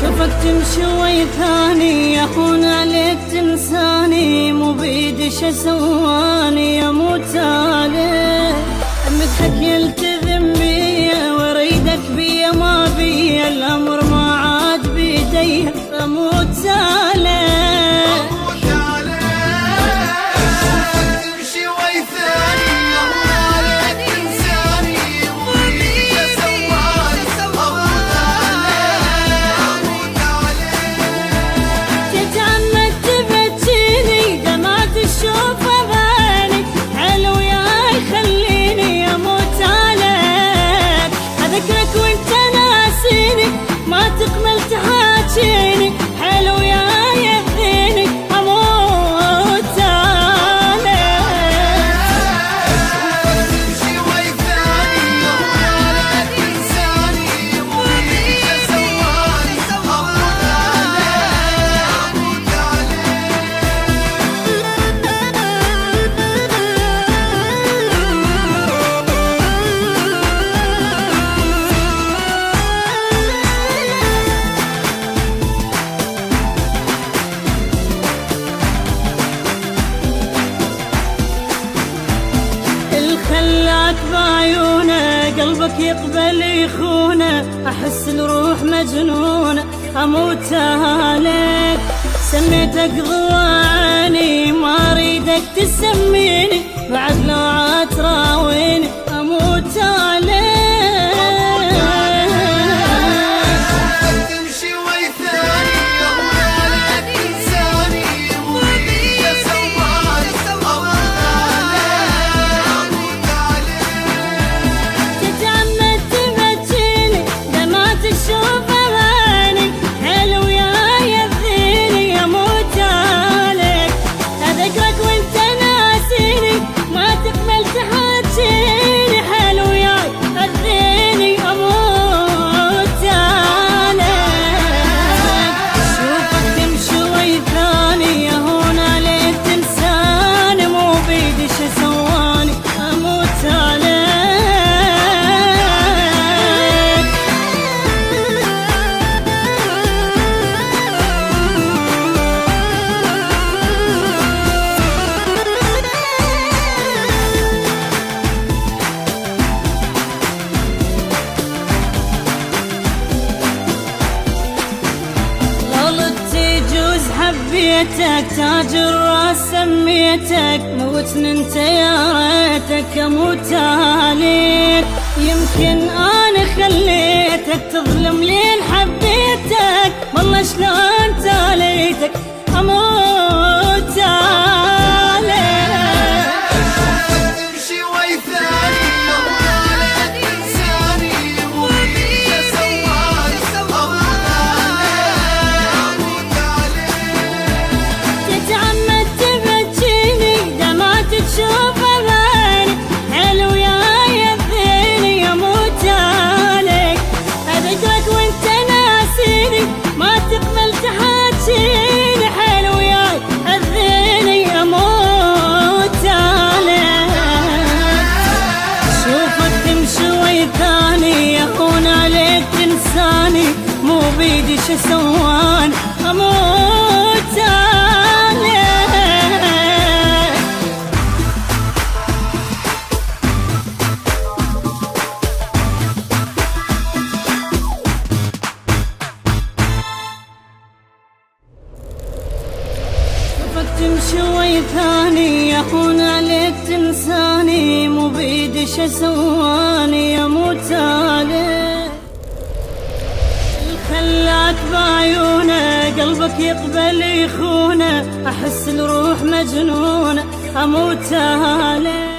شوفك تمشي وي ثاني يهون عليك تنساني، مو بيدي شو سواني اموت عليك. مدحك يلتزم بيا واريدك بيا ما بيا، الامر ما عاد بيدي اموت عليك. ما تقبل تحاكيني حلو يا يبذيني اموت عليك. تمشي وي ثاني ولا تنساني، مو بيدي سواني اموت عليك اموت خلاك بعيونه قلبك يقبل يخونه، احس الروح مجنونه اموت عليك. سميتك ضواني ما اريدك تسميني، بعد لو عاد تراويني اموت عليك. حبيتك تاج الراس سميتك، موتني انت يا ريتك اموت عليك. يمكن انا خليتك تظلم لين حبيتك، والله شلون تاليتك اموت عليك. تمشي وي ثاني ولا تنساني، مو بيدي سواني اموت شوف عيني حلو يا يبذيني اموت عليك. اذكرك وانت ناسيني ما تقبل تحاكيني، حلو يا يبذيني اموت عليك. شوفك تمشي وي ثاني يهون عليك تنساني، مو بيدي شو سواني اموت عليك. تمشي وي ثاني يهون عليك تنساني، مو بيدي شو سواني اموت عليك. خلاك بعيونه قلبك يقبل يخونه، احس الروح مجنونه اموت عليك.